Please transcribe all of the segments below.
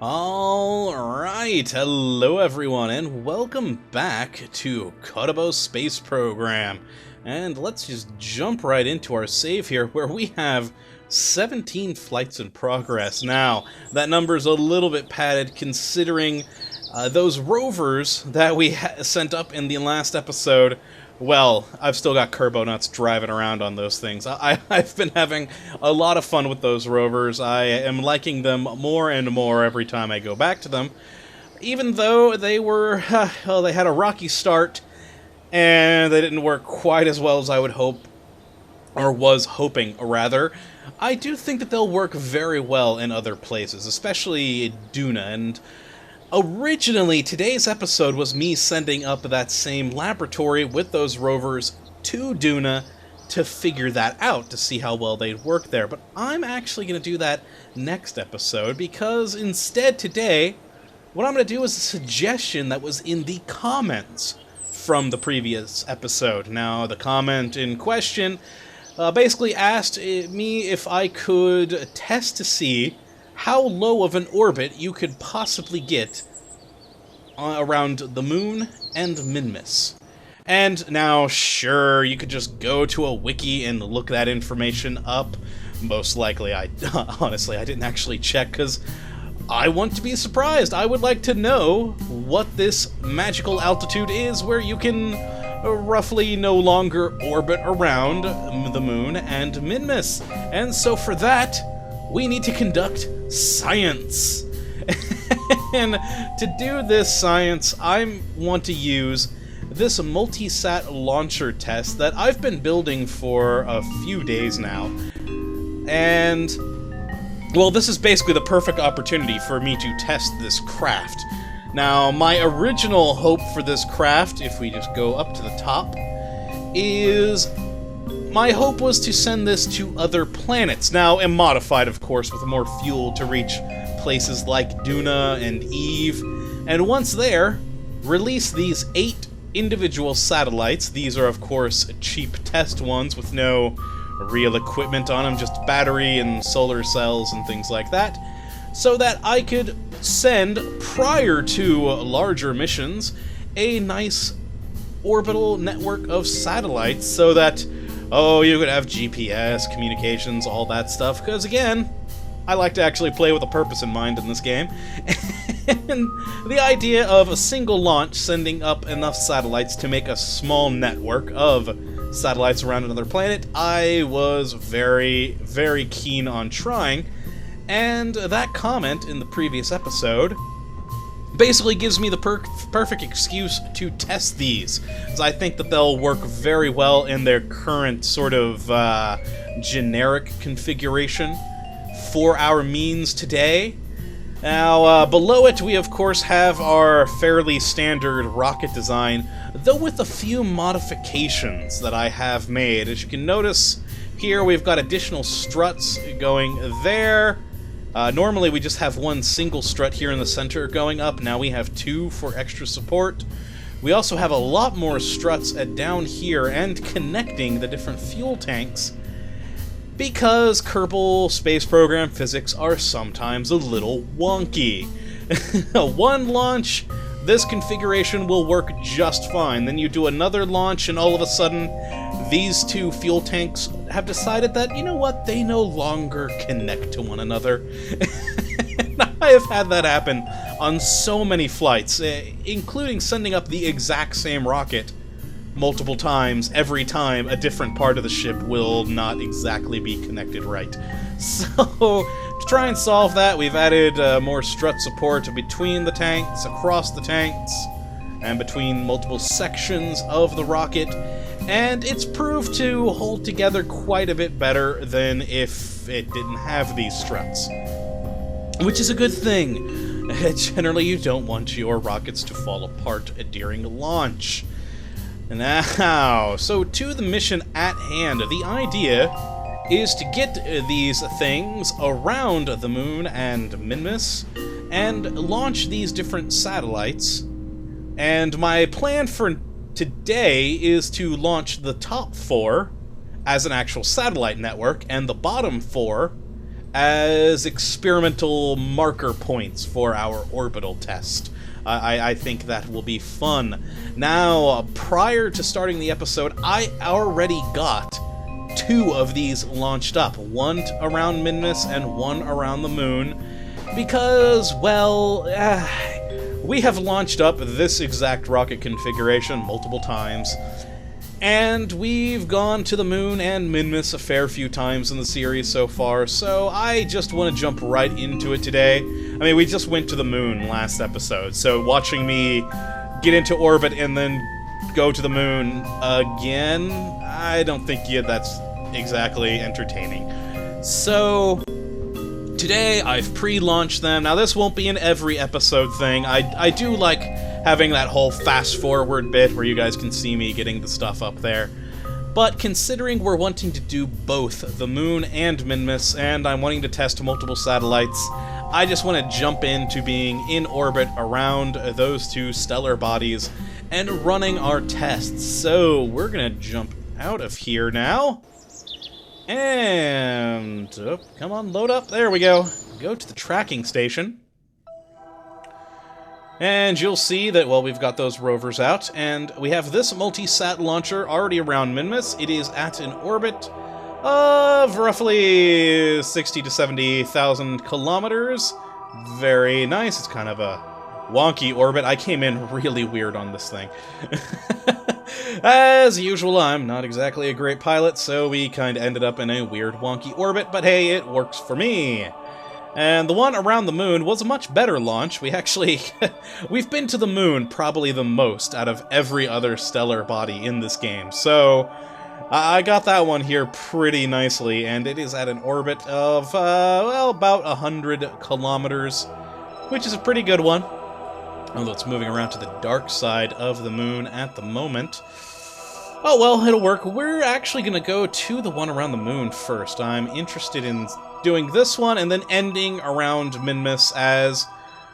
Alright, hello everyone, and welcome back to Kottabos Space Program. And let's just jump right into our save here, where we have 17 flights in progress. Now, that number's a little bit padded, considering those rovers that we sent up in the last episode. Well, I've still got Kerbonauts driving around on those things. I've been having a lot of fun with those rovers. I am liking them more and more every time I go back to them. Even though they were, well, they had a rocky start, and they didn't work quite as well as I would hope, or was hoping, rather. I do think that they'll work very well in other places, especially Duna, and originally, today's episode was me sending up that same laboratory with those rovers to Duna to figure that out, to see how well they'd work there. But I'm actually going to do that next episode, because instead today, what I'm going to do is a suggestion that was in the comments from the previous episode. Now, the comment in question basically asked me if I could test to see how low of an orbit you could possibly get around the Mun And Minmus. And now, sure, you could just go to a wiki and look that information up. Most likely, honestly, I didn't actually check, because I want to be surprised. I would like to know what this magical altitude is where you can roughly no longer orbit around the Mun And Minmus. And so for that, we need to conduct science. And to do this science, I want to use this multi-sat launcher test that I've been building for a few days now. And, well, this is basically the perfect opportunity for me to test this craft. Now, my original hope for this craft, if we just go up to the top, is my hope was to send this to other planets. Now, and modified, of course, with more fuel to reach places like Duna and Eve. And once there, release these 8 individual satellites. These are, of course, cheap test ones with no real equipment on them, just battery and solar cells and things like that, so that I could send, prior to larger missions, a nice orbital network of satellites so that, oh, you could have GPS, communications, all that stuff, because again, I like to actually play with a purpose in mind in this game. And the idea of a single launch sending up enough satellites to make a small network of satellites around another planet, I was very, very keen on trying. And that comment in the previous episode basically gives me the perfect excuse to test these, as I think that they'll work very well in their current sort of generic configuration for our means today. Now, below it, we of course have our fairly standard rocket design, though with a few modifications that I have made. As you can notice, here we've got additional struts going there. Normally we just have one single strut here in the center going up. Now we have 2 for extra support. We also have a lot more struts down here and connecting the different fuel tanks, because Kerbal Space Program physics are sometimes a little wonky. One launch, this configuration will work just fine. Then you do another launch, and all of a sudden, these 2 fuel tanks have decided that, you know what, they no longer connect to one another. I have had that happen on so many flights, including sending up the exact same rocket multiple times. Every time a different part of the ship will not exactly be connected right. So, to try and solve that, we've added more strut support between the tanks, across the tanks, and between multiple sections of the rocket, and it's proved to hold together quite a bit better than if it didn't have these struts, which is a good thing. Generally, you don't want your rockets to fall apart during launch. Now, so to the mission at hand, the idea is to get these things around the Mun And Minmus and launch these different satellites. And my plan for today is to launch the top 4 as an actual satellite network and the bottom 4 as experimental marker points for our orbital test. I think that will be fun. Now, prior to starting the episode, I already got 2 of these launched up. One around Minmus and one around the moon. Because, well, we have launched up this exact rocket configuration multiple times. And we've gone to the Mun And Minmus a fair few times in the series so far, so I just want to jump right into it today. I mean, we just went to the moon last episode, so watching me get into orbit and then go to the moon again, I don't think that's exactly entertaining. So today I've pre-launched them. Now this won't be an every episode thing. I do like having that whole fast-forward bit where you guys can see me getting the stuff up there. But considering we're wanting to do both the Mun and Minmus, and I'm wanting to test multiple satellites, I just want to jump into being in orbit around those 2 stellar bodies and running our tests. So we're gonna jump out of here now. And... oh, come on, load up. There we go. Go to the tracking station. And you'll see that, well, we've got those rovers out, and we have this multi-sat launcher already around Minmus. It is at an orbit of roughly 60 to 70,000 kilometers. Very nice. It's kind of a wonky orbit. I came in really weird on this thing. As usual, I'm not exactly a great pilot, so we kind of ended up in a weird, wonky orbit, but hey, it works for me. And the one around the moon was a much better launch. We actually... we've been to the moon probably the most out of every other stellar body in this game. So, I got that one here pretty nicely, and it is at an orbit of, well, about 100 kilometers, which is a pretty good one. Although it's moving around to the dark side of the moon at the moment. Oh, well, it'll work. We're actually going to go to the one around the moon first. I'm interested in doing this one and then ending around Minmus as...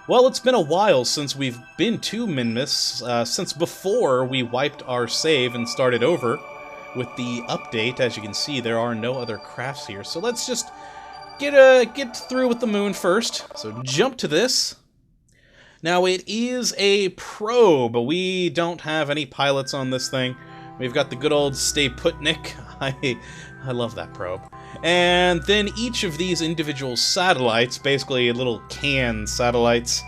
well, it's been a while since we've been to Minmus, since before we wiped our save and started over with the update. As you can see, there are no other crafts here. So let's just get through with the moon first. So jump to this. Now, it is a probe. We don't have any pilots on this thing. We've got the good old Stay Putnik. I love that probe. And then each of these individual satellites, basically little can satellites,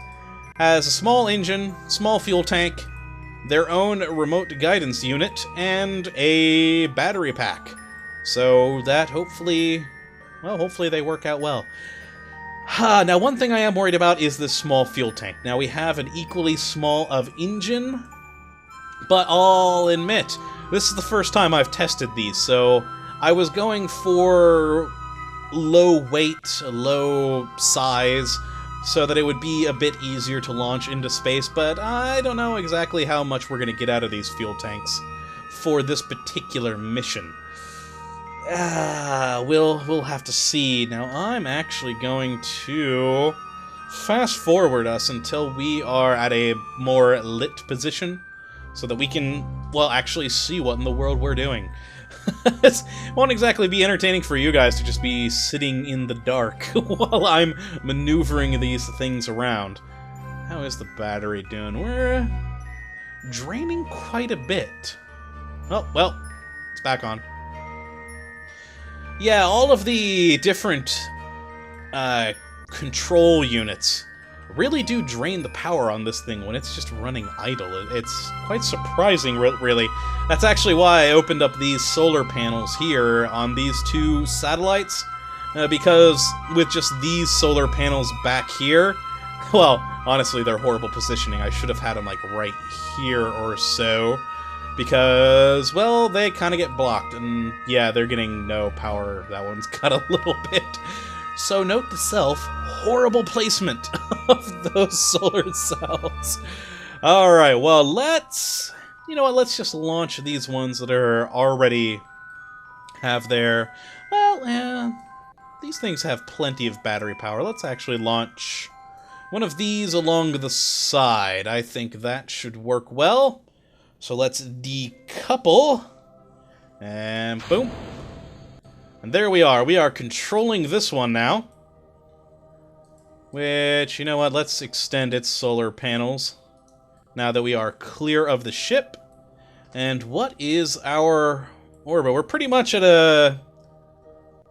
has a small engine, small fuel tank, their own remote guidance unit, and a battery pack. So that hopefully, well, hopefully they work out well. Now, one thing I am worried about is this small fuel tank. Now, we have an equally small of engine, but I'll admit, this is the first time I've tested these, so I was going for low weight, low size, so that it would be a bit easier to launch into space, but I don't know exactly how much we're going to get out of these fuel tanks for this particular mission. We'll have to see. Now, I'm actually going to fast forward us until we are at a more lit position, so that we can, well, actually see what in the world we're doing. It won't exactly be entertaining for you guys to just be sitting in the dark while I'm maneuvering these things around. How is the battery doing? We're draining quite a bit. Oh, well, it's back on. Yeah, all of the different control units really do drain the power on this thing when it's just running idle. It's quite surprising, really. That's actually why I opened up these solar panels here on these 2 satellites, because with just these solar panels back here, well, honestly, they're horrible positioning. I should have had them, like, right here or so, because, well, they kind of get blocked, and yeah, they're getting no power. That one's got a little bit. So note to self, horrible placement of those solar cells. Alright, well, let's just launch these ones that are already have their, well, these things have plenty of battery power. Let's actually launch one of these along the side. I think that should work well. So let's decouple, and boom. And there we are. We are controlling this one now. Which, you know what, let's extend its solar panels now that we are clear of the ship. And what is our orbit? We're pretty much at a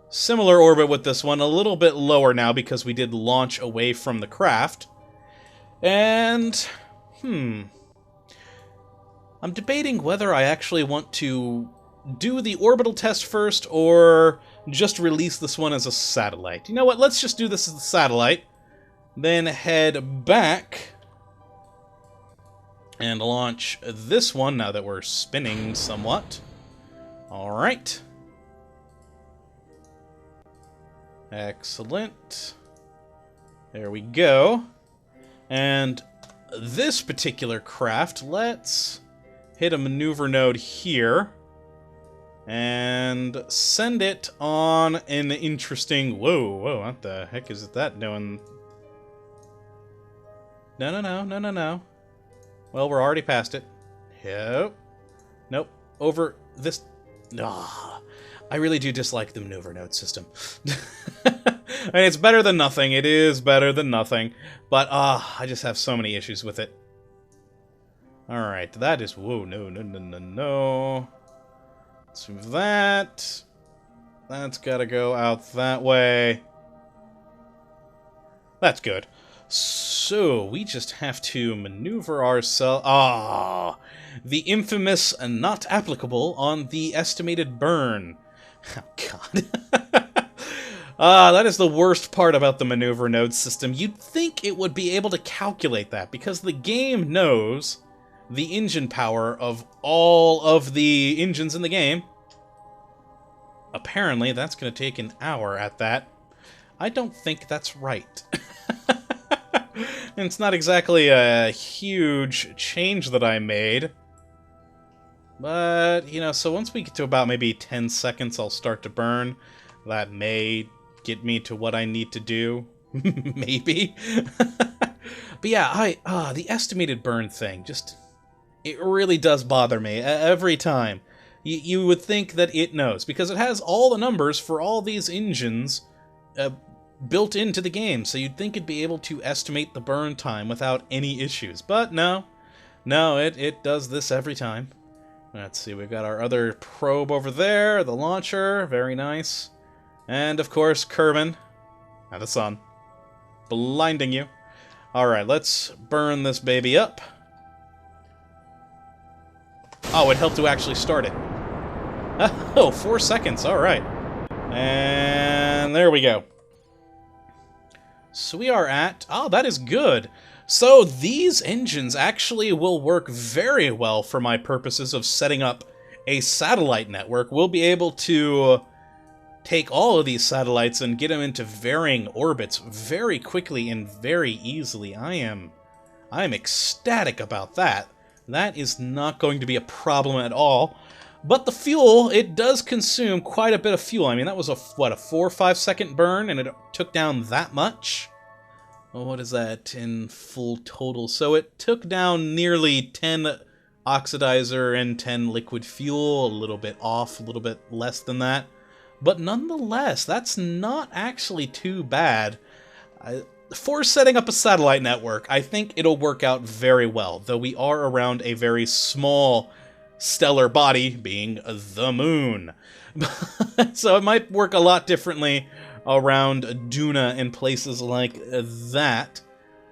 similar orbit with this one, a little bit lower now because we did launch away from the craft. And, I'm debating whether I actually want to do the orbital test first or just release this one as a satellite. You know what, let's just do this as a satellite, then head back and launch this one now that we're spinning somewhat. Alright. Excellent. There we go. And this particular craft, let's hit a maneuver node here and send it on an interesting... Whoa, what the heck is that doing? No. Well, we're already past it. Nope. Over this... I really do dislike the maneuver node system. I mean, it's better than nothing. It is better than nothing. But, I just have so many issues with it. Alright, that is... Whoa, no. Let's move that. That's gotta go out that way. That's good. So, we just have to maneuver ourselves... the infamous not applicable on the estimated burn. Oh, God. That is the worst part about the maneuver node system. You'd think it would be able to calculate that, because the game knows the engine power of all of the engines in the game. Apparently, that's going to take an hour at that. I don't think that's right. And it's not exactly a huge change that I made. But, you know, so once we get to about maybe 10 seconds, I'll start to burn. That may get me to what I need to do. Maybe. But yeah, the estimated burn thing, just... It really does bother me every time. You would think that it knows, because it has all the numbers for all these engines built into the game, so you'd think it'd be able to estimate the burn time without any issues. But no, it does this every time. Let's see, we've got our other probe over there, the launcher, very nice. And of course, Kerbin. Now the sun. Blinding you. Alright, let's burn this baby up. Oh, it helped to actually start it. Oh, 4 seconds, alright. And there we go. So we are at... Oh, that is good. So these engines actually will work very well for my purposes of setting up a satellite network. We'll be able to take all of these satellites and get them into varying orbits very quickly and very easily. I am ecstatic about that. That is not going to be a problem at all. But the fuel, it does consume quite a bit of fuel. I mean, that was a 4 or 5 second burn, and it took down that much? Well, what is that in full total? So it took down nearly 10 oxidizer and 10 liquid fuel, a little bit off, a little bit less than that. But nonetheless, that's not actually too bad. For setting up a satellite network, I think it'll work out very well, though we are around a very small stellar body, being the moon. So it might work a lot differently around Duna and places like that.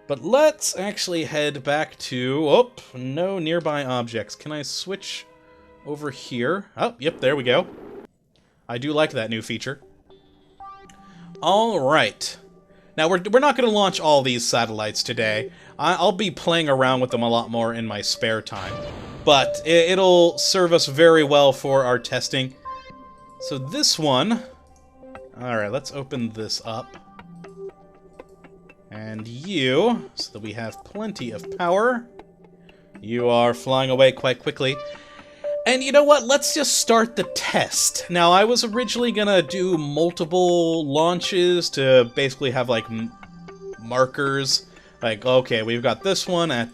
But let's actually head back to... Oh, no nearby objects. Can I switch over here? Oh, yep, there we go. I do like that new feature. Alright. Now, we're not going to launch all these satellites today. I'll be playing around with them a lot more in my spare time. But it'll serve us very well for our testing. So this one... Alright, let's open this up. And you, so that we have plenty of power. You are flying away quite quickly. And you know what? Let's just start the test. Now, I was originally gonna do multiple launches to basically have, like, markers. Like, okay, we've got this one at,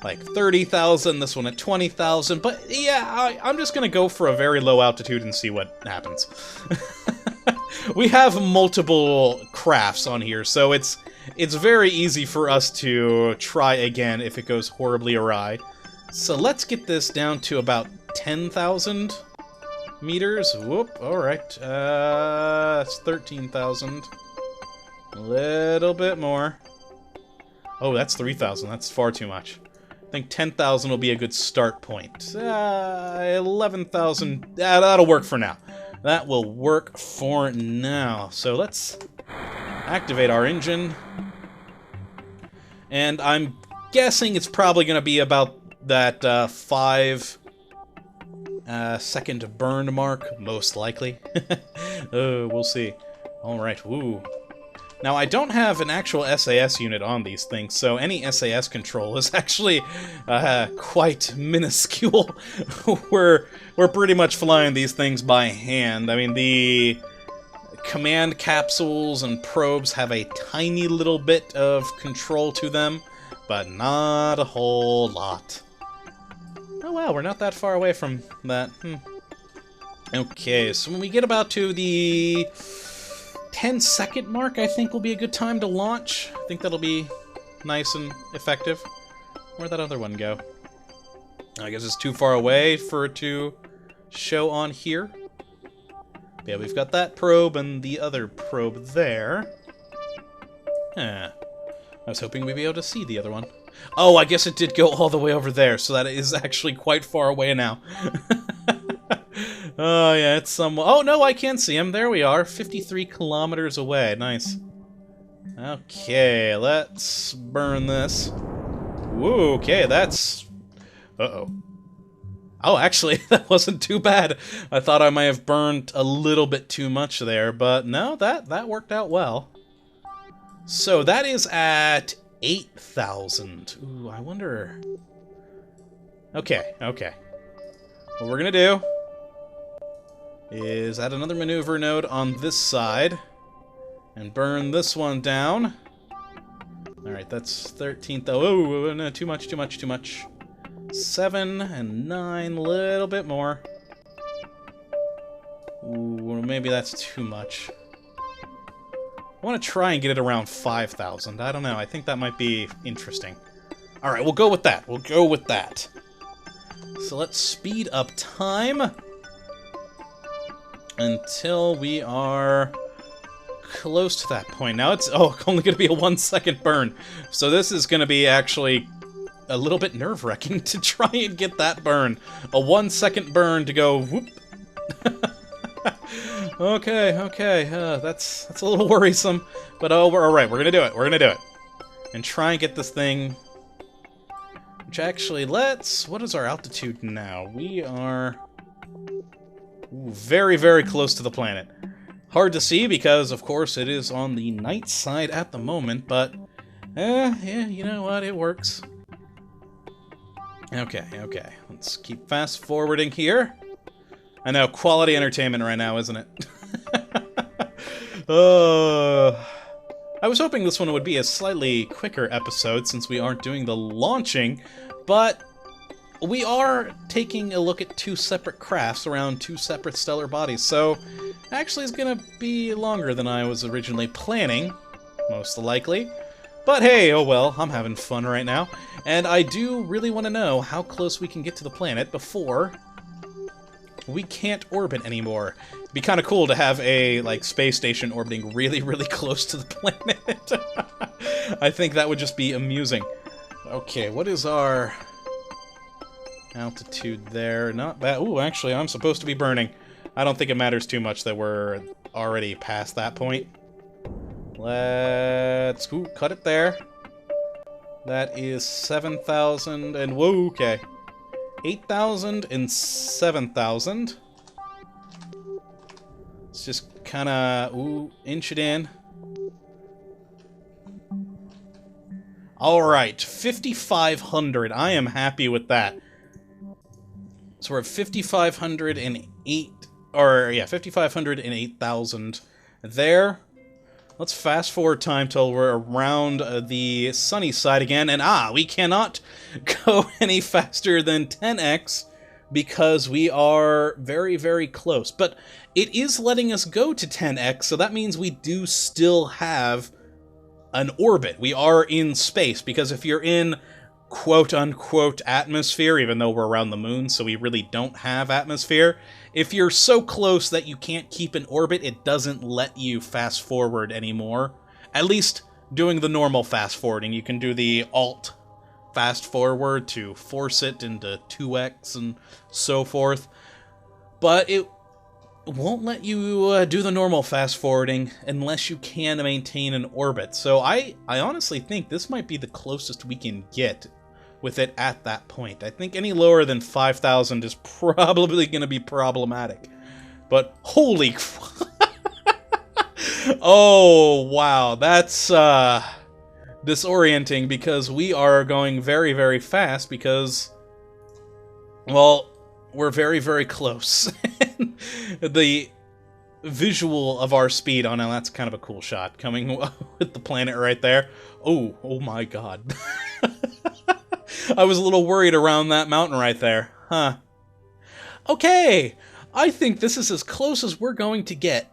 like, 30,000, this one at 20,000. But, yeah, I'm just gonna go for a very low altitude and see what happens. We have multiple crafts on here, so it's it's very easy for us to try again if it goes horribly awry. So let's get this down to about 10,000 meters. Whoop, alright. That's 13,000. A little bit more. Oh, that's 3,000. That's far too much. I think 10,000 will be a good start point. 11,000. That'll work for now. That will work for now. So let's activate our engine. And I'm guessing it's probably going to be about that 5-second burn mark, most likely. Oh, we'll see. Alright, woo. Now, I don't have an actual SAS unit on these things, so any SAS control is actually quite minuscule. We're pretty much flying these things by hand. I mean, the command capsules and probes have a tiny little bit of control to them, but not a whole lot. Oh wow, we're not that far away from that. Okay, so when we get about to the 10-second mark, I think will be a good time to launch. I think that'll be nice and effective. Where'd that other one go? I guess it's too far away for it to show on here. Yeah, we've got that probe and the other probe there. I was hoping we'd be able to see the other one. Oh, I guess it did go all the way over there, so that is actually quite far away now. Oh, yeah, it's some... Oh, no, I can see him. There we are. 53 kilometers away. Nice. Okay, let's burn this. Woo, okay, that's... Uh-oh. Oh, actually, that wasn't too bad. I thought I might have burned a little bit too much there, but no, that worked out well. So that is at 8,000. Ooh, I wonder... Okay. What we're gonna do is add another maneuver node on this side and burn this one down. Alright, that's 13th. Oh, no, too much. 7 and 9, a little bit more. Ooh, maybe that's too much. I want to try and get it around 5,000. I don't know. I think that might be interesting. Alright, we'll go with that. So let's speed up time until we are close to that point. Now it's only going to be a 1-second burn. So this is going to be actually a little bit nerve-wracking to try and get that burn. A 1-second burn to go whoop. Okay. That's a little worrisome, but we're alright. We're gonna do it. And try and get this thing. Which actually, what is our altitude now? We are very, very close to the planet. Hard to see because, of course, it is on the night side at the moment, but yeah, you know what? It works. Okay. Let's keep fast forwarding here. I know, quality entertainment right now, isn't it? I was hoping this one would be a slightly quicker episode since we aren't doing the launching, but we are taking a look at 2 separate crafts around 2 separate stellar bodies, so actually it's gonna be longer than I was originally planning, most likely. But hey, oh well, I'm having fun right now, and I do really want to know how close we can get to the planet before we can't orbit anymore. It'd be kind of cool to have a, space station orbiting really, really close to the planet. I think that would just be amusing. Okay, what is our altitude there? Not bad. Ooh, actually, I'm supposed to be burning. I don't think it matters too much that we're already past that point. Let's cut it there. That is 7,000 and whoa, okay. 8,000 and 7,000. Let's just kind of inch it in. Alright, 5,500. I am happy with that. So we're at 5,508, or yeah, 5,508,000 there. Let's fast forward time till we're around the sunny side again, and we cannot go any faster than 10x because we are very, very close. But it is letting us go to 10x, so that means we do still have an orbit. We are in space, because if you're in quote-unquote atmosphere, even though we're around the moon, so we really don't have atmosphere, if you're so close that you can't keep an orbit, it doesn't let you fast-forward anymore. At least doing the normal fast-forwarding. You can do the Alt fast-forward to force it into 2x and so forth, but it won't let you do the normal fast-forwarding unless you can maintain an orbit. So I honestly think this might be the closest we can get with it at that point. I think any lower than 5,000 is probably going to be problematic. But holy oh, wow, that's disorienting, because we are going very, very fast because, well, we're very, very close. The visual of our speed, oh no, that's kind of a cool shot, coming with the planet right there. Oh my god. I was a little worried around that mountain right there. Huh. Okay, I think this is as close as we're going to get.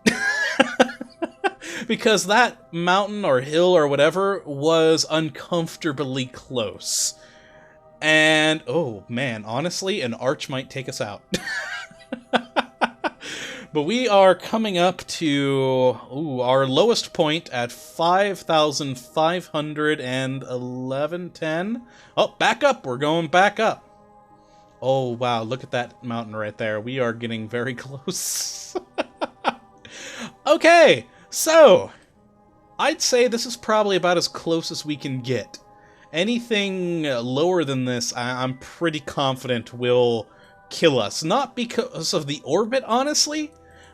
Because that mountain or hill or whatever was uncomfortably close. And, oh man, honestly, an arch might take us out. But we are coming up to our lowest point at 5,511.10. Oh, back up! We're going back up. Oh, wow, look at that mountain right there. We are getting very close. Okay, so I'd say this is probably about as close as we can get. Anything lower than this, I'm pretty confident will kill us. Not because of the orbit, honestly,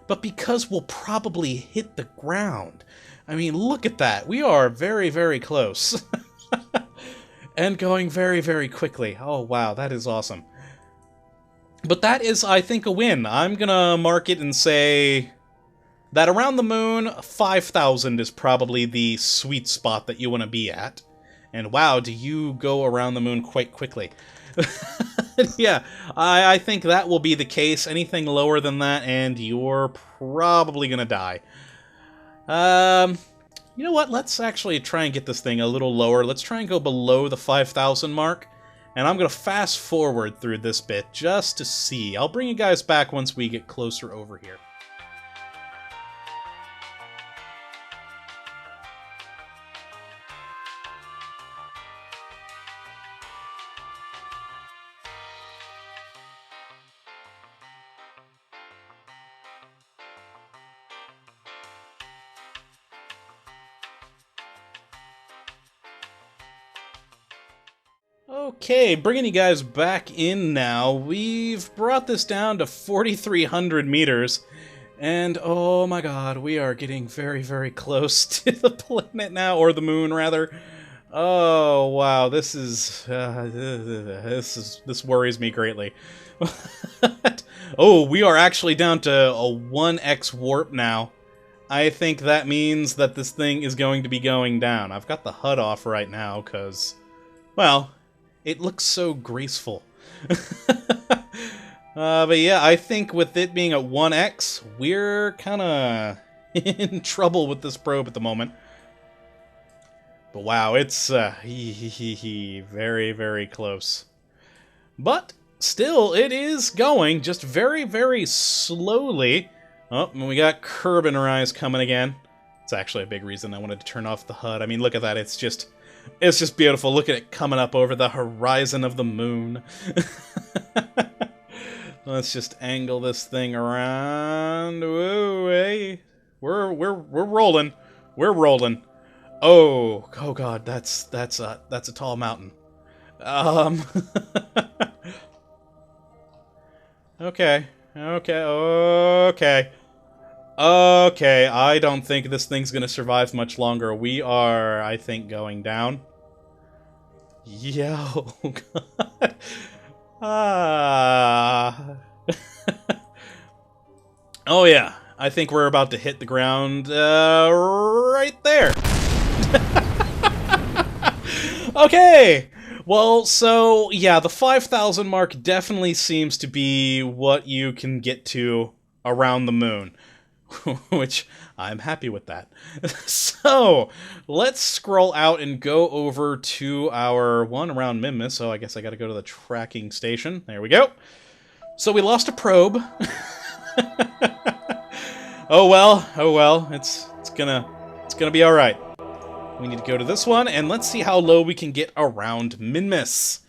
but because we'll probably hit the ground. I mean, look at that. We are very, very close. And going very, very quickly. Oh, wow, that is awesome. But that is, I think, a win. I'm gonna mark it and say that around the moon, 5,000 is probably the sweet spot that you want to be at. And wow, do you go around the moon quite quickly. Yeah, I think that will be the case. Anything lower than that, and you're probably gonna die. You know what? Let's actually try and get this thing a little lower. Let's try and go below the 5,000 mark. And I'm gonna fast forward through this bit just to see. I'll bring you guys back once we get closer over here. Okay, bringing you guys back in now. We've brought this down to 4,300 meters, and oh my god, we are getting very, very close to the planet now, or the moon, rather. Oh, wow, this worries me greatly. Oh, we are actually down to a 1x warp now. I think that means that this thing is going to be going down. I've got the HUD off right now, because, well, it looks so graceful. But yeah, I think with it being at 1x, we're kind of in trouble with this probe at the moment. But wow, it's very, very close. But still, it is going just very, very slowly. Oh, and we got Kerbin rise coming again. It's actually a big reason I wanted to turn off the HUD. I mean, look at that. It's just beautiful. Look at it coming up over the horizon of the moon. Let's just angle this thing around. Whoa, hey. We're rolling. We're rolling. Oh god, that's a tall mountain. Okay. Okay, I don't think this thing's gonna survive much longer. We are, I think, going down. Yo, god. Oh yeah, I think we're about to hit the ground, right there. Okay! Well, so, yeah, the 5,000 mark definitely seems to be what you can get to around the moon. which I'm happy with that. So, let's scroll out and go over to our one around Minmus. So I guess I gotta go to the tracking station. There we go. So we lost a probe. Oh well, it's gonna be alright. We need to go to this one, and let's see how low we can get around Minmus.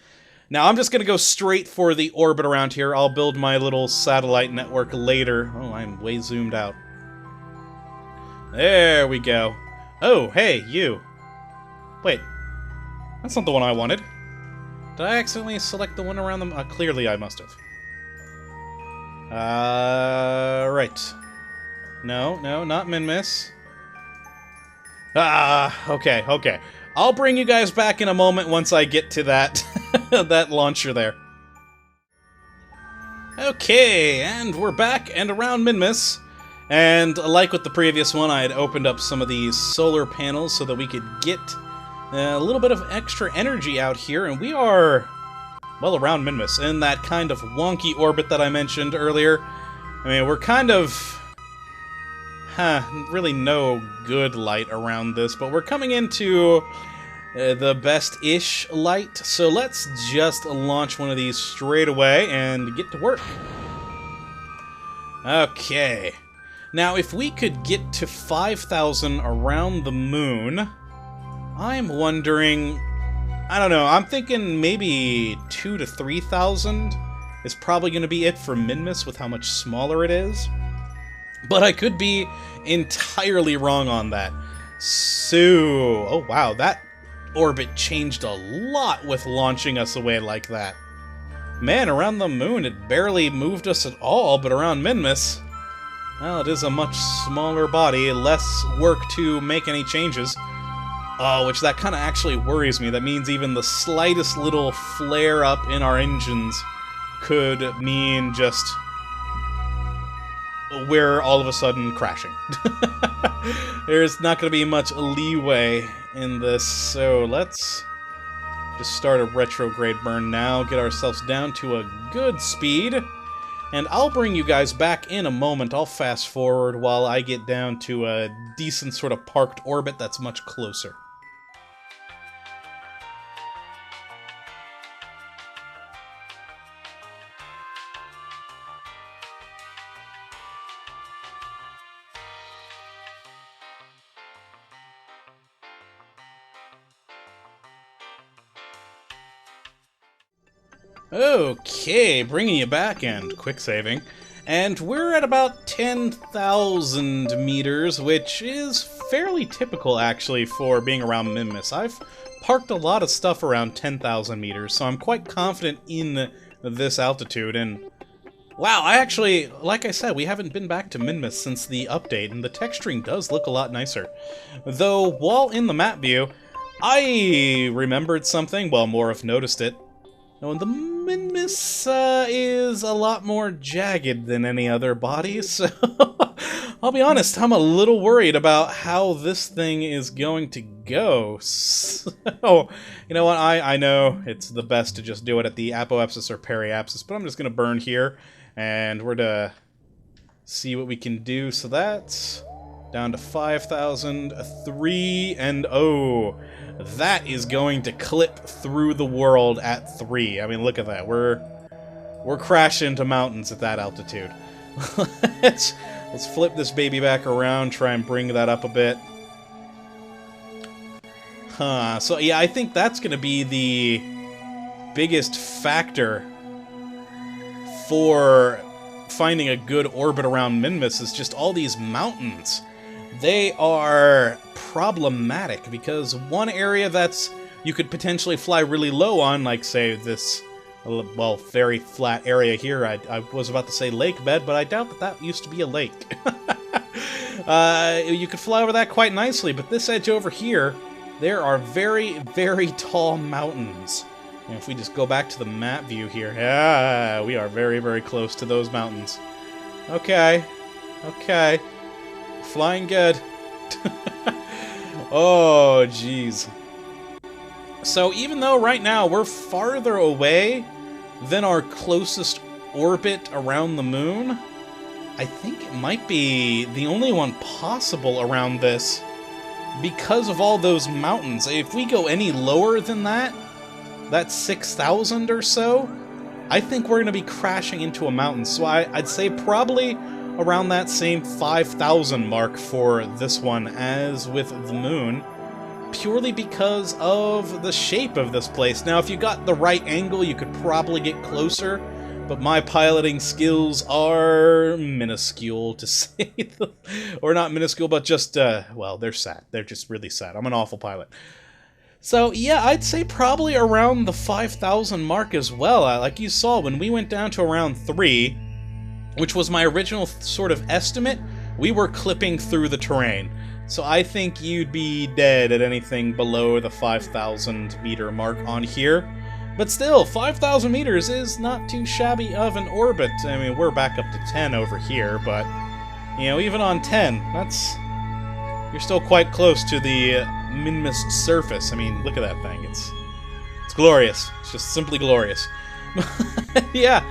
Now, I'm just going to go straight for the orbit around here. I'll build my little satellite network later. Oh, I'm way zoomed out. There we go. Oh, hey, you. Wait. That's not the one I wanted. Did I accidentally select the one around them? Clearly I must have. Right. No, not Minmus. Okay. I'll bring you guys back in a moment once I get to that that launcher there. Okay, and we're back and around Minmus. And like with the previous one, I had opened up some of these solar panels so that we could get a little bit of extra energy out here, and we are, well, around Minmus, in that kind of wonky orbit that I mentioned earlier. I mean, we're kind of... really no good light around this, but we're coming into the best-ish light, so let's just launch one of these straight away and get to work. Okay. Now, if we could get to 5,000 around the moon, I'm wondering... I don't know, I'm thinking maybe 2,000 to 3,000 is probably going to be it for Minmus with how much smaller it is. But I could be entirely wrong on that. So... oh wow, that orbit changed a lot with launching us away like that. Man, around the moon it barely moved us at all, but around Minmus... well, it is a much smaller body, less work to make any changes. Which that kind of actually worries me. That means even the slightest little flare-up in our engines could mean just... we're all of a sudden crashing. There's not going to be much leeway in this, so let's just start a retrograde burn now, get ourselves down to a good speed, and I'll bring you guys back in a moment. I'll fast forward while I get down to a decent sort of parked orbit that's much closer. Okay, bringing you back and quick saving. And we're at about 10,000 meters, which is fairly typical, actually, for being around Minmus. I've parked a lot of stuff around 10,000 meters, so I'm quite confident in this altitude. And wow, I actually, like I said, we haven't been back to Minmus since the update, and the texturing does look a lot nicer. Though, while in the map view, I remembered something, well, more have noticed it. Now, the Minmus is a lot more jagged than any other body, so I'll be honest, I'm a little worried about how this thing is going to go. So, you know what, I know it's the best to just do it at the apoapsis or periapsis, but I'm just going to burn here, and we're to see what we can do. So that's down to 5,000, 3, and oh... that is going to clip through the world at 3. I mean, look at that. We're crashing into mountains at that altitude. let's flip this baby back around, try and bring that up a bit. So yeah, I think that's going to be the biggest factor for finding a good orbit around Minmus is just all these mountains. They are problematic because one area that's you could potentially fly really low on, like say this, well, very flat area here. I was about to say lake bed, but I doubt that that used to be a lake. You could fly over that quite nicely, but this edge over here, there are very, very tall mountains. And if we just go back to the map view here, yeah, we are very, very close to those mountains. Okay. Flying good. Oh, jeez. So even though right now we're farther away than our closest orbit around the moon, I think it might be the only one possible around this because of all those mountains. If we go any lower than that, that's 6,000 or so, I think we're going to be crashing into a mountain. So I'd say probably around that same 5,000 mark for this one as with the moon, purely because of the shape of this place. Now, if you got the right angle, you could probably get closer, but my piloting skills are minuscule, to say the... or not minuscule, but just, well, they're sad. They're just really sad. I'm an awful pilot. So, yeah, I'd say probably around the 5,000 mark as well. Like you saw, when we went down to around 3, which was my original sort of estimate, we were clipping through the terrain. So I think you'd be dead at anything below the 5,000 meter mark on here. But still, 5,000 meters is not too shabby of an orbit. I mean, we're back up to 10 over here, but, you know, even on 10, that's... you're still quite close to the Minmus surface. I mean, look at that thing. It's glorious. It's just simply glorious. Yeah,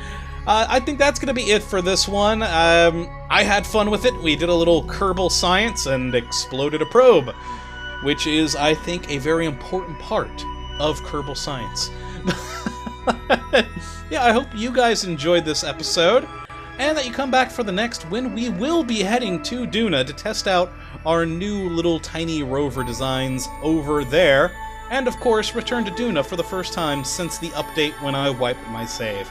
I think that's going to be it for this one. I had fun with it. We did a little Kerbal science and exploded a probe, which is, I think, a very important part of Kerbal science. Yeah, I hope you guys enjoyed this episode, and that you come back for the next, when we will be heading to Duna to test out our new little tiny rover designs over there, and of course return to Duna for the first time since the update when I wiped my save.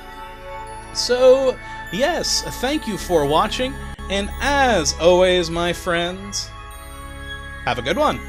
So, yes, thank you for watching, and as always, my friends, have a good one!